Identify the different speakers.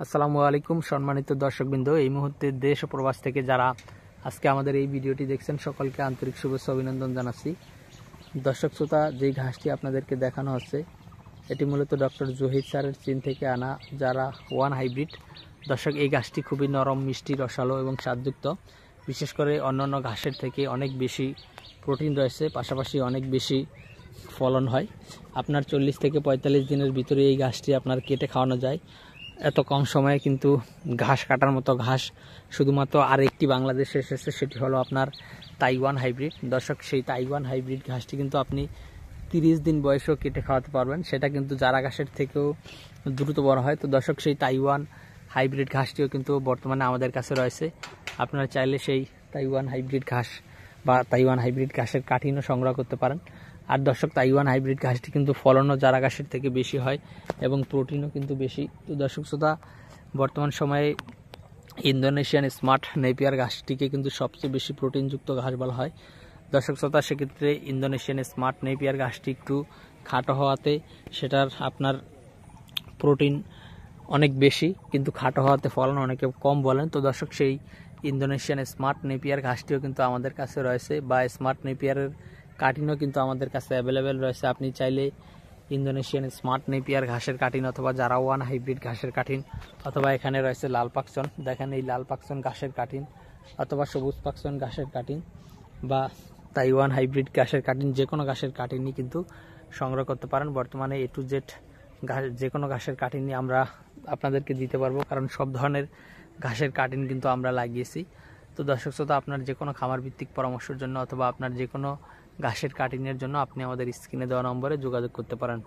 Speaker 1: আসসালামু আলাইকুম সম্মানিত দর্শকবৃন্দ, এই মুহূর্তে দেশ ও প্রবাস থেকে যারা আজকে আমাদের এই ভিডিওটি দেখছেন সকলকে আন্তরিক শুভেচ্ছা অভিনন্দন জানাচ্ছি। দর্শক শ্রোতা, যেই ঘাসটি আপনাদেরকে দেখানো হচ্ছে এটি মূলত ডক্টর জহির স্যারের চীন থেকে আনা যারা ওয়ান হাইব্রিড। দর্শক, এই ঘাসটি খুবই নরম, মিষ্টি, রসালো এবং স্বাদযুক্ত। বিশেষ করে অন্যান্য ঘাসের থেকে অনেক বেশি প্রোটিন রয়েছে, পাশাপাশি অনেক বেশি ফলন হয়। আপনার 40 থেকে 45 দিনের ভিতরে এই ঘাসটি আপনার কেটে খাওয়ানো যায়। এত কম সময়ে কিন্তু ঘাস কাটার মতো ঘাস শুধুমাত্র আরেকটি বাংলাদেশে এসেছে, সেটি হলো আপনার তাইওয়ান হাইব্রিড। দর্শক, সেই তাইওয়ান হাইব্রিড ঘাসটি কিন্তু আপনি 30 দিন বয়সেও কেটে খাওয়াতে পারবেন, সেটা কিন্তু জারা ঘাসের থেকেও দ্রুত বড় হয়। তো দর্শক, সেই তাইওয়ান হাইব্রিড ঘাসটিও কিন্তু বর্তমানে আমাদের কাছে রয়েছে। আপনারা চাইলে সেই তাইওয়ান হাইব্রিড ঘাস বা তাইওয়ান হাইব্রিড ঘাসের কাঠিনও সংগ্রহ করতে পারেন। আর দর্শক, তাইওয়ান হাইব্রিড ঘাসটি কিন্তু ফলনও জারা ঘাসের থেকে বেশি হয় এবং প্রোটিনও কিন্তু বেশি। তো দর্শক শ্রোতা, বর্তমান সময়ে ইন্দোনেশিয়ান স্মার্ট নেপিয়ার ঘাসটিকে কিন্তু সবচেয়ে বেশি প্রোটিনযুক্ত ঘাস বলা হয়। দর্শক শ্রোতা, সেক্ষেত্রে ইন্দোনেশিয়ান স্মার্ট নেপিয়ার ঘাসটি একটু খাটো হওয়াতে সেটার আপনার প্রোটিন অনেক বেশি, কিন্তু খাটো হওয়াতে ফলন অনেকে কম বলেন। তো দর্শক, সেই ইন্দোনেশিয়ান স্মার্ট নেপিয়ার ঘাসটিও কিন্তু আমাদের কাছে রয়েছে, বা স্মার্ট নেপিয়ারের কাটিনও কিন্তু আমাদের কাছে অ্যাভেলেবেল রয়েছে। আপনি চাইলে ইন্দোনেশিয়ান স্মার্ট নেপিয়ার ঘাসের কাটিন অথবা জারা ওয়ান হাইব্রিড ঘাসের কাটিন, অথবা এখানে রয়েছে লাল পাকচন, দেখেন এই লাল পাকচন ঘাসের কাটিন, অথবা সবুজ পাকচন ঘাসের কাটিন বা তাইওয়ান হাইব্রিড ঘাসের কাটিন, যে কোনো ঘাসের কাটিনই কিন্তু সংগ্রহ করতে পারেন। বর্তমানে A to Z ঘাস, যে কোনো ঘাসের কাটিনই আমরা আপনাদেরকে দিতে পারবো, কারণ সব ধরনের ঘাসের কাটিন কিন্তু আমরা লাগিয়েছি। তো দর্শক শ্রোতা, আপনার যে কোনো খামার ভিত্তিক পরামর্শের জন্য অথবা আপনার যে কোনো ঘাসের কাটিনের জন্য আপনি আমাদের স্ক্রিনে দেওয়া নম্বরে যোগাযোগ করতে পারেন।